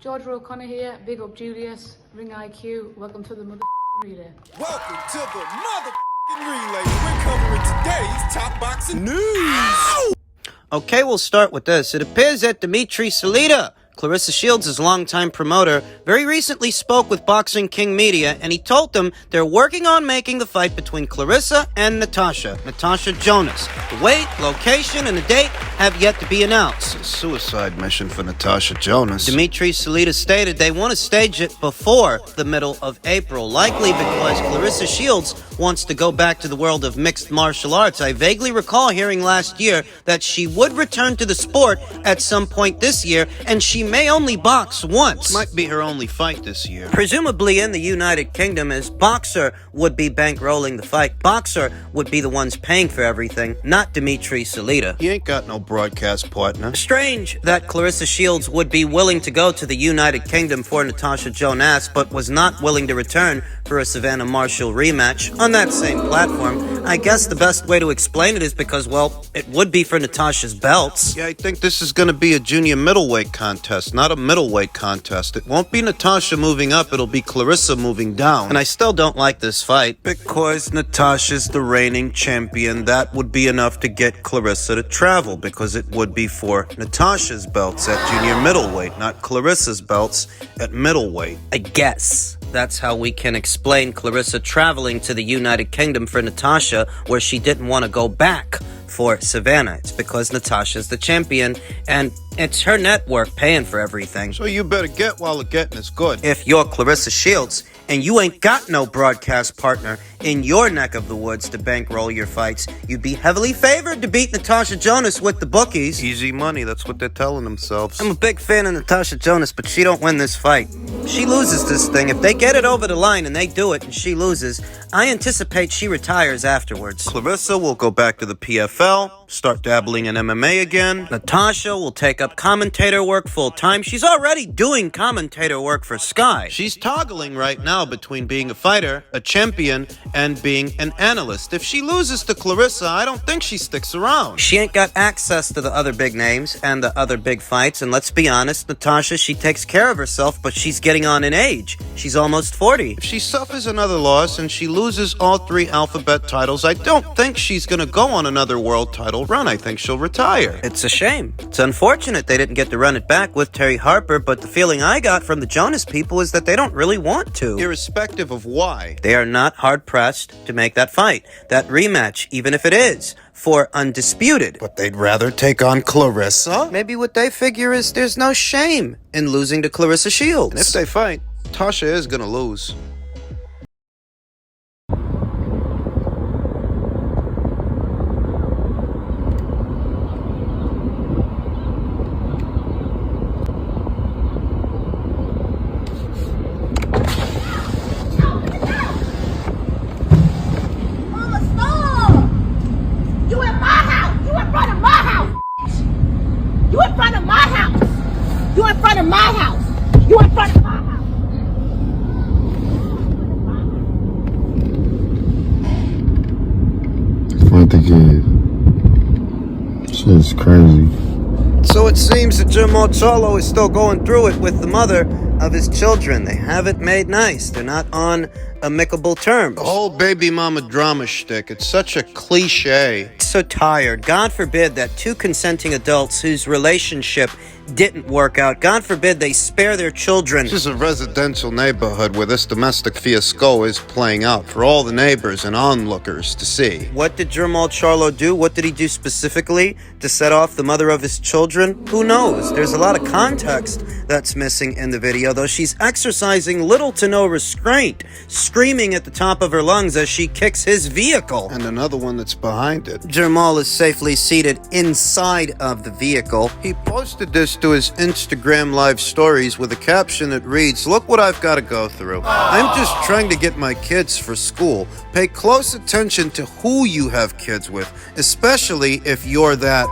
Georgia O'Connor here. Big up Julius. Ring IQ. Welcome to the relay. Welcome to the relay. We're covering today's top boxing news. Ow! Okay, we'll start with this. It appears that Dimitri Salita, Clarissa Shields' longtime promoter, very recently spoke with Boxing King Media, and he told them they're working on making the fight between Clarissa and Natasha Jonas. The weight, location, and the date have yet to be announced. It's a suicide mission for Natasha Jonas. Dimitri Salita stated they want to stage it before the middle of April, likely because Clarissa Shields wants to go back to the world of mixed martial arts. I vaguely recall hearing last year that she would return to the sport at some point this year, and she may only box once. Might be her only fight this year. Presumably in the United Kingdom, as Boxer would be bankrolling the fight. Boxer would be the ones paying for everything, not Dimitri Salita. He ain't got no broadcast partner. Strange that Clarissa Shields would be willing to go to the United Kingdom for Natasha Jonas, but was not willing to return for a Savannah Marshall rematch on that same platform. I guess the best way to explain it is because, well, it would be for Natasha's belts. Yeah, I think this is going to be a junior middleweight contest, not a middleweight contest. It won't be Natasha moving up, it'll be Clarissa moving down. And I still don't like this fight. Because Natasha's the reigning champion, that would be enough to get Clarissa to travel, because it would be for Natasha's belts at junior middleweight, not Clarissa's belts at middleweight. I guess that's how we can explain Clarissa traveling to the United Kingdom for Natasha, where she didn't want to go back for Savannah. It's because Natasha's the champion, and it's her network paying for everything. So you better get while the getting is good. If you're Clarissa Shields, and you ain't got no broadcast partner in your neck of the woods to bankroll your fights, you'd be heavily favored to beat Natasha Jonas with the bookies. Easy money, that's what they're telling themselves. I'm a big fan of Natasha Jonas, but she don't win this fight. She loses this thing. If they get it over the line and they do it and she loses, I anticipate she retires afterwards. Clarissa will go back to the PFL, start dabbling in MMA again. Natasha will take up commentator work full time. She's already doing commentator work for Sky. She's toggling right now between being a fighter, a champion, and being an analyst. If she loses to Clarissa, I don't think she sticks around. She ain't got access to the other big names and the other big fights, and let's be honest, Natasha, she takes care of herself, but she's getting on in age. She's almost 40. If she suffers another loss and she loses all 3 alphabet titles, I don't think she's gonna go on another world title run. I think she'll retire. It's a shame. It's unfortunate they didn't get to run it back with Terry Harper, but the feeling I got from the Jonas people is that they don't really want to. Irrespective of why. They are not hard-pressed to make that fight, that rematch, even if it is for undisputed. But they'd rather take on Clarissa? Maybe what they figure is there's no shame in losing to Clarissa Shields. And if they fight, Tasha is gonna lose. You in front of my house. You in front of my house. You in front of my house. Fight the kid. Shit's crazy. So it seems that Jermall Charlo is still going through it with the mother of his children. They haven't made nice. They're not on amicable terms. The whole baby mama drama shtick, it's such a cliche. So tired. God forbid that 2 consenting adults whose relationship didn't work out, God forbid they spare their children. This is a residential neighborhood where this domestic fiasco is playing out for all the neighbors and onlookers to see. What did Jermall Charlo do? What did he do specifically to set off the mother of his children? Who knows? There's a lot of context that's missing in the video, though she's exercising little to no restraint, screaming at the top of her lungs as she kicks his vehicle. And another one that's behind it. Jermall is safely seated inside of the vehicle. He posted this to his Instagram live stories with a caption that reads, "Look what I've got to go through. I'm just trying to get my kids for school. Pay close attention to who you have kids with, especially if you're that."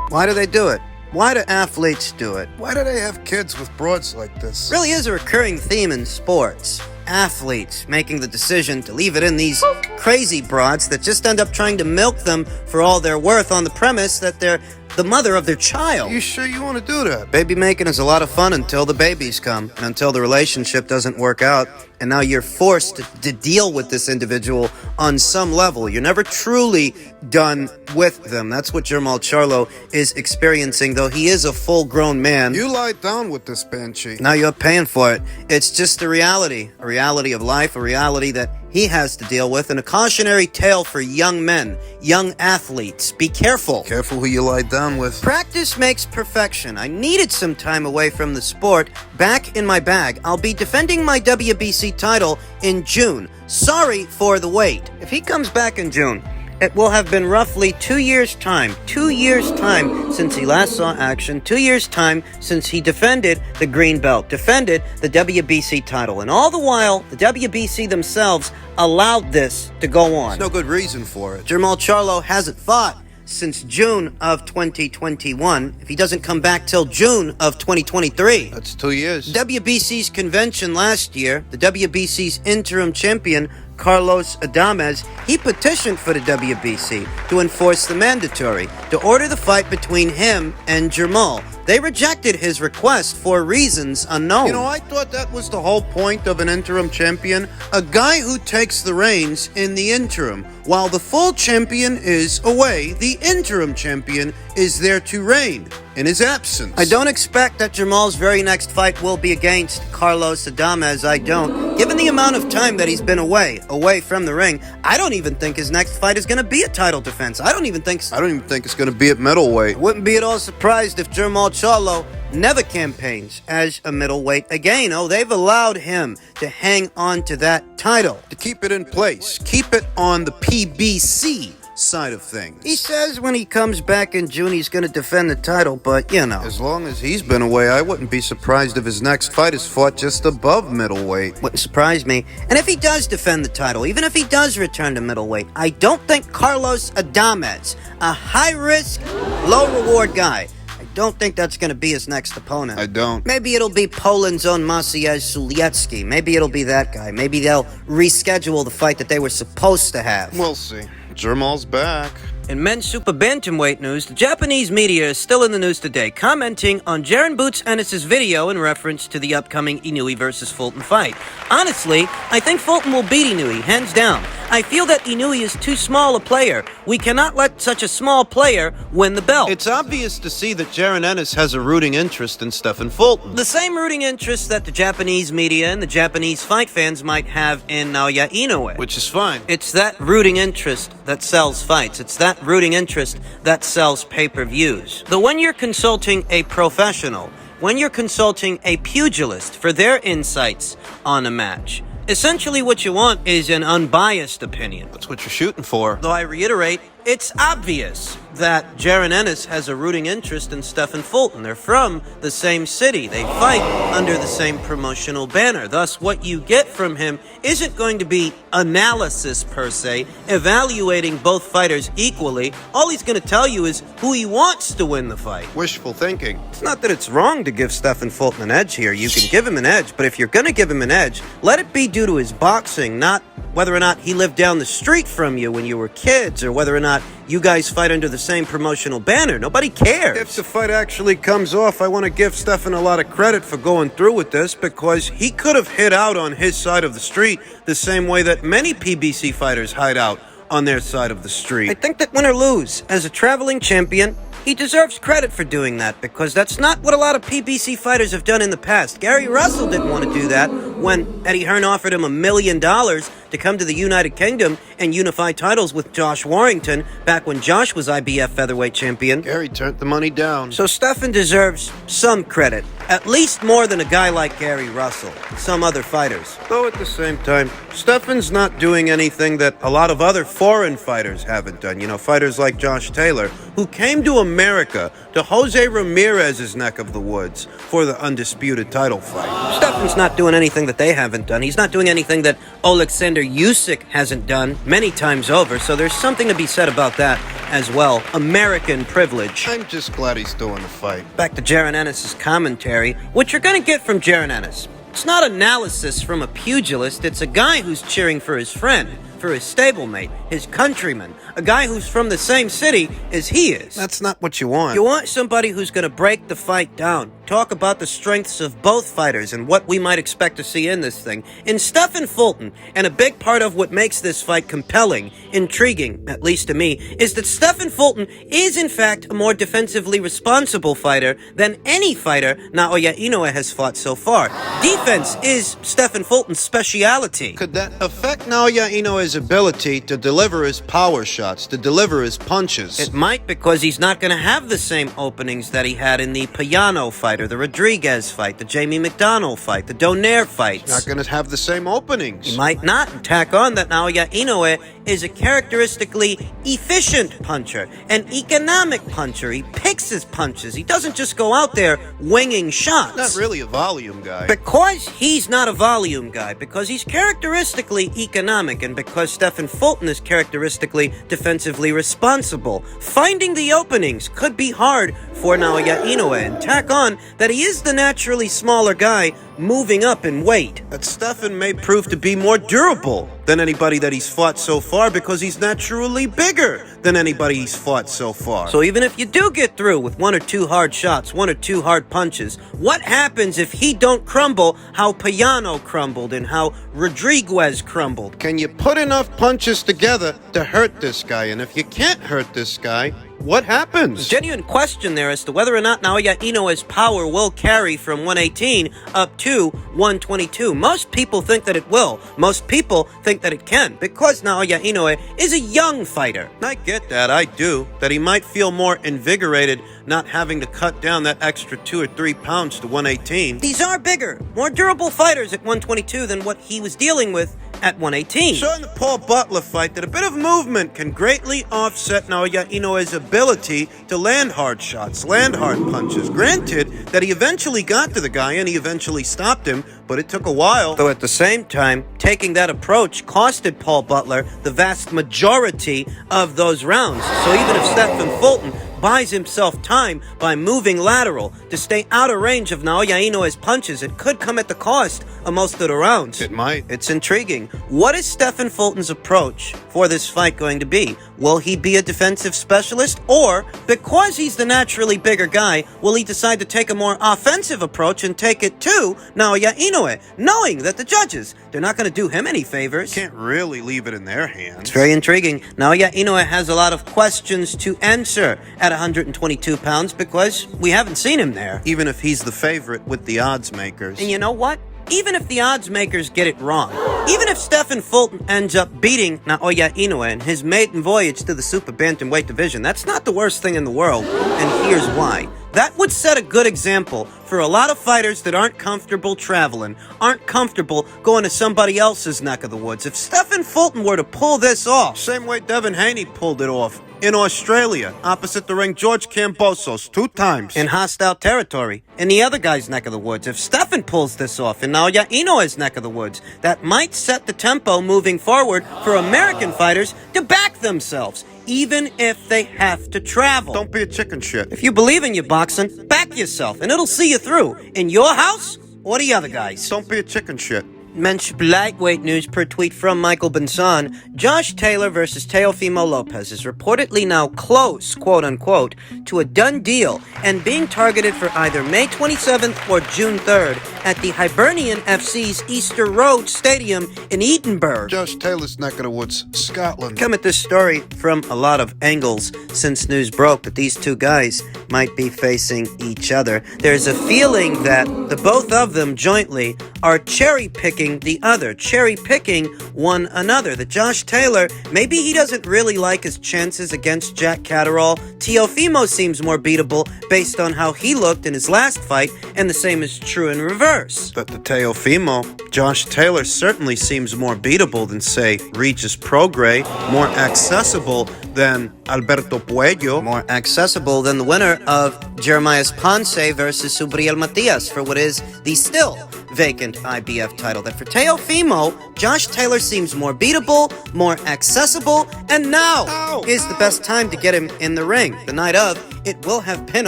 Why do they do it? Why do athletes do it? Why do they have kids with broads like this? Really is a recurring theme in sports. Athletes making the decision to leave it in these crazy broads that just end up trying to milk them for all they're worth on the premise that they're the mother of their child. You sure you want to do that? Baby making is a lot of fun until the babies come and until the relationship doesn't work out. And now you're forced to deal with this individual on some level. You're never truly done with them. That's what Jermall Charlo is experiencing, though he is a full-grown man. You lie down with this banshee. Now you're paying for it. It's just a reality of life, a reality that he has to deal with, and a cautionary tale for young men, young athletes. Be careful. Careful who you lie down with. Practice makes perfection. I needed some time away from the sport. Back in my bag. I'll be defending my WBC title in June. Sorry for the wait. If he comes back in June, it will have been roughly 2 years' time. 2 years' time since he last saw action. 2 years' time since he defended the green belt, defended the WBC title. And all the while, the WBC themselves allowed this to go on. There's no good reason for it. Jermall Charlo hasn't fought since June of 2021. If he doesn't come back till June of 2023. That's 2 years. WBC's convention last year, the WBC's interim champion, Carlos Adames, he petitioned for the WBC to enforce the mandatory, to order the fight between him and Jermall. They rejected his request for reasons unknown. You know, I thought that was the whole point of an interim champion. A guy who takes the reins in the interim. While the full champion is away, the interim champion is there to reign in his absence. I don't expect that Jermall's very next fight will be against Carlos Adames. I don't. Given the amount of time that he's been away from the ring, I don't even think his next fight is going to be a title defense. I don't even think it's going to be at middleweight. Wouldn't be at all surprised if Jermall Charlo never campaigns as a middleweight again. Oh, they've allowed him to hang on to that title. To keep it in place. Keep it on the PBC side of things. He says when he comes back in June, he's going to defend the title, but, you know. As long as he's been away, I wouldn't be surprised if his next fight is fought just above middleweight. Wouldn't surprise me. And if he does defend the title, even if he does return to middleweight, I don't think Carlos Adames, a high-risk, low-reward guy, I don't think that's going to be his next opponent. I don't. Maybe it'll be Poland's own Maciej Suliecki. Maybe it'll be that guy. Maybe they'll reschedule the fight that they were supposed to have. We'll see. Jermall's back. In men's super bantamweight news, the Japanese media is still in the news today, commenting on Jaron Boots Ennis' video in reference to the upcoming Inoue versus Fulton fight. Honestly, I think Fulton will beat Inoue, hands down. I feel that Inoue is too small a player. We cannot let such a small player win the belt. It's obvious to see that Jaron Ennis has a rooting interest in Stephen Fulton. The same rooting interest that the Japanese media and the Japanese fight fans might have in Naoya Inoue. Which is fine. It's that rooting interest that sells fights. It's that rooting interest that sells pay-per-views. Though when you're consulting a professional, when you're consulting a pugilist for their insights on a match, essentially what you want is an unbiased opinion. That's what you're shooting for. Though I reiterate, it's obvious that Jaron Ennis has a rooting interest in Stephen Fulton. They're from the same city. They fight under the same promotional banner. Thus, what you get from him isn't going to be analysis per se, evaluating both fighters equally. All he's going to tell you is who he wants to win the fight. Wishful thinking. It's not that it's wrong to give Stephen Fulton an edge here. You can give him an edge, but if you're going to give him an edge, let it be due to his boxing, not whether or not he lived down the street from you when you were kids, or whether or not you guys fight under the same promotional banner. Nobody cares. If the fight actually comes off, I want to give Stephen a lot of credit for going through with this, because he could have hid out on his side of the street the same way that many PBC fighters hide out on their side of the street. I think that win or lose, as a traveling champion, he deserves credit for doing that, because that's not what a lot of PBC fighters have done in the past. Gary Russell didn't want to do that when Eddie Hearn offered him $1 million to come to the United Kingdom and unify titles with Josh Warrington back when Josh was IBF featherweight champion. Gary turned the money down. So Stephen deserves some credit, at least more than a guy like Gary Russell, some other fighters. Though at the same time, Stephen's not doing anything that a lot of other foreign fighters haven't done. You know, fighters like Josh Taylor, who came to America, to Jose Ramirez's neck of the woods for the undisputed title fight. Stephen's not doing anything that they haven't done. He's not doing anything that Alexander Usyk hasn't done many times over, so there's something to be said about that as well. American privilege. I'm just glad he's doing the fight. Back to Jaron Ennis' commentary. What you're going to get from Jaron Ennis It's not analysis from a pugilist, it's a guy who's cheering for his friend, for his stablemate, his countryman, a guy who's from the same city as he is. That's not what you want. You want somebody who's going to break the fight down, talk about the strengths of both fighters and what we might expect to see in this thing. In Stephen Fulton, and a big part of what makes this fight compelling, intriguing, at least to me, is that Stephen Fulton is in fact a more defensively responsible fighter than any fighter Naoya Inoue has fought so far. Defense is Stephen Fulton's speciality. Could that affect Naoya Inoue's ability to deliver his power shots, to deliver his punches? It might, because he's not going to have the same openings that he had in the Payano fight, or the Rodriguez fight, the Jamie McDonnell fight, the Donaire fights. Not gonna have the same openings. He might not. And tack on that Naoya Inoue is a characteristically efficient puncher, an economic puncher. He picks his punches. He doesn't just go out there winging shots. Not really a volume guy. Because he's not a volume guy, because he's characteristically economic, and because Stephen Fulton is characteristically defensively responsible, finding the openings could be hard for Naoya Inoue. And tack on that he is the naturally smaller guy moving up in weight. That Stephen may prove to be more durable than anybody that he's fought so far, because he's naturally bigger than anybody he's fought so far. So even if you do get through with one or two hard shots, one or two hard punches, what happens if he don't crumble how Payano crumbled and how Rodriguez crumbled? Can you put enough punches together to hurt this guy? And if you can't hurt this guy, what happens? Genuine question there as to whether or not Naoya Inoue's power will carry from 118 up to 122. Most people think that it will. Most people think that it can, because Naoya Inoue is a young fighter. I get that, I do. That he might feel more invigorated not having to cut down that extra 2 or 3 pounds to 118. These are bigger, more durable fighters at 122 than what he was dealing with at 118. Saw in the Paul Butler fight that a bit of movement can greatly offset Naoya Inoue's ability to land hard shots, land hard punches. Granted that he eventually got to the guy and he eventually stopped him, but it took a while. Though at the same time, taking that approach costed Paul Butler the vast majority of those rounds. So even if Stephen Fulton buys himself time by moving lateral to stay out of range of Naoya Inoue's punches, it could come at the cost of most of the rounds. It might. It's intriguing. What is Stephen Fulton's approach for this fight going to be? Will he be a defensive specialist, or, because he's the naturally bigger guy, will he decide to take a more offensive approach and take it to Naoya Inoue, knowing that the judges, they're not going to do him any favors? Can't really leave it in their hands. It's very intriguing. Naoya Inoue has a lot of questions to answer at 122 pounds, because we haven't seen him there. Even if he's the favorite with the odds makers. And you know what? Even if the odds makers get it wrong, even if Stephen Fulton ends up beating Naoya Inoue in his maiden voyage to the super bantamweight division, that's not the worst thing in the world, and here's why. That would set a good example for a lot of fighters that aren't comfortable traveling, aren't comfortable going to somebody else's neck of the woods. If Stephen Fulton were to pull this off, same way Devin Haney pulled it off in Australia, opposite the ring George Kambosos 2 times. in hostile territory, in the other guy's neck of the woods, if Stephen pulls this off in Naoya Inoue's neck of the woods, that might set the tempo moving forward for American fighters to back themselves, even if they have to travel. Don't be a chicken shit. If you believe in your boxing, back yourself, and it'll see you through, in your house or the other guys. Don't be a chicken shit. Mensch lightweight news per tweet from Michael Benson. Josh Taylor versus Teofimo Lopez is reportedly now close, quote unquote, to a done deal and being targeted for either May 27th or June 3rd at the Hibernian FC's Easter Road Stadium in Edinburgh. Josh Taylor's neck of the woods, Scotland. Come at this story from a lot of angles since news broke that these two guys might be facing each other. There's a feeling that the both of them jointly are cherry-picking the other, cherry-picking one another. That Josh Taylor, maybe he doesn't really like his chances against Jack Catterall. Teofimo seems more beatable based on how he looked in his last fight, and the same is true in reverse. But the Teofimo, Josh Taylor certainly seems more beatable than, say, Regis Prograis, more accessible than Alberto Puello, More accessible than the winner of Jeremias Ponce versus Subriel Matias for what is the still vacant IBF title. That for Teofimo, Josh Taylor seems more beatable, more accessible, and now is the best time to get him in the ring. The night of It will have been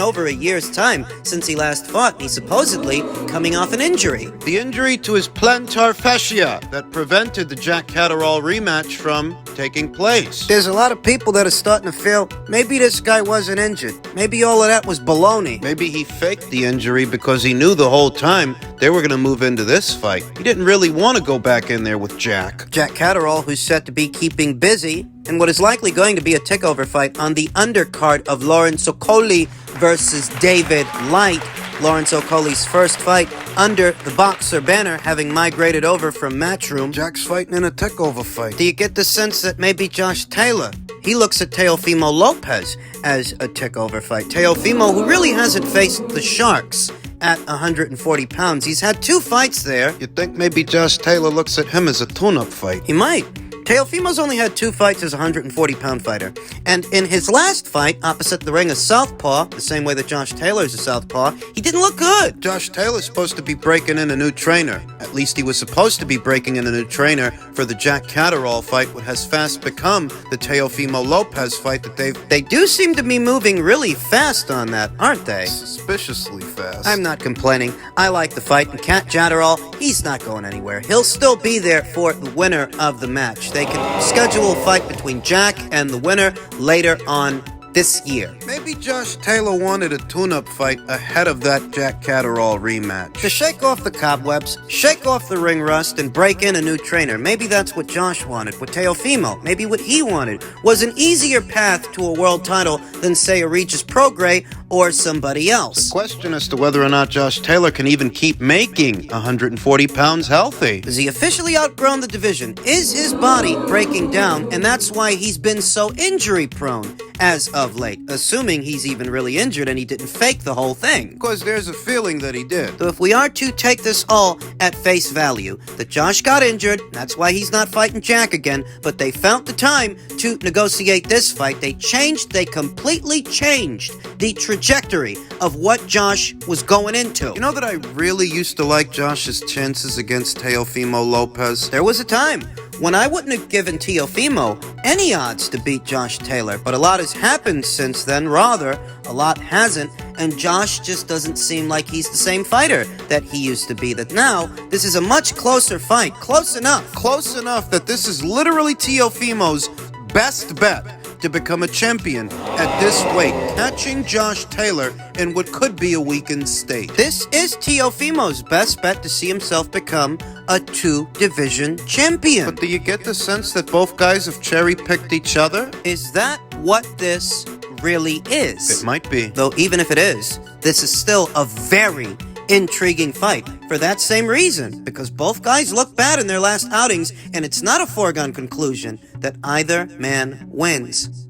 over a year's time since he last fought, and he's supposedly coming off an injury. The injury to his plantar fascia that prevented the Jack Catterall rematch from taking place. There's a lot of people that are starting to feel maybe this guy wasn't injured. Maybe all of that was baloney. Maybe he faked the injury because he knew the whole time they were going to move into this fight. He didn't really want to go back in there with Jack. Jack Catterall, who's set to be keeping busy in what is likely going to be a takeover fight on the undercard of Lawrence Okolie versus David Light. Lawrence Okolie's first fight under the Boxer banner, having migrated over from Matchroom. Jack's fighting in a takeover fight. Do you get the sense that maybe Josh Taylor, he looks at Teofimo Lopez as a takeover fight? Teofimo, who really hasn't faced the Sharks at 140 pounds. He's had 2 fights there. You think maybe Josh Taylor looks at him as a tune-up fight? He might. Teofimo's only had 2 fights as a 140-pound fighter. And in his last fight, opposite the ring of Southpaw, the same way that Josh Taylor's a Southpaw, he didn't look good. Josh Taylor's supposed to be breaking in a new trainer. At least he was supposed to be breaking in a new trainer for the Jack Catterall fight, what has fast become the Teofimo Lopez fight that They do seem to be moving really fast on that, aren't they? suspiciously fast. I'm not complaining. I like the fight, and Cat Catterall, he's not going anywhere. He'll still be there for the winner of the match. They can schedule a fight between Jack and the winner later on this year. Maybe Josh Taylor wanted a tune-up fight ahead of that Jack Catterall rematch. To shake off the cobwebs, shake off the ring rust, and break in a new trainer. Maybe that's what Josh wanted with Teofimo. Maybe what he wanted was an easier path to a world title than, say, a Regis Prograis or somebody else. The question as to whether or not Josh Taylor can even keep making 140 pounds healthy. Has he officially outgrown the division? Is his body breaking down, and that's why he's been so injury-prone as of late, assuming he's even really injured and he didn't fake the whole thing? Because there's a feeling that he did. So if we are to take this all at face value, that Josh got injured, that's why he's not fighting Jack again, but they found the time to negotiate this fight. They completely changed the trajectory of what Josh was going into. You know that I really used to like Josh's chances against Teofimo Lopez? There was a time when I wouldn't have given Teofimo any odds to beat Josh Taylor, but a lot has happened since then. Rather, a lot hasn't, and Josh just doesn't seem like he's the same fighter that he used to be. That now, this is a much closer fight. Close enough. Close enough that this is literally Teofimo's best bet to become a champion at this weight, catching Josh Taylor in what could be a weakened state. This is Teofimo's best bet to see himself become a 2-division champion. But do you get the sense that both guys have cherry-picked each other? Is that what this really is? It might be. Though even if it is, this is still a very intriguing fight for that same reason, because both guys look bad in their last outings, and it's not a foregone conclusion that either man wins.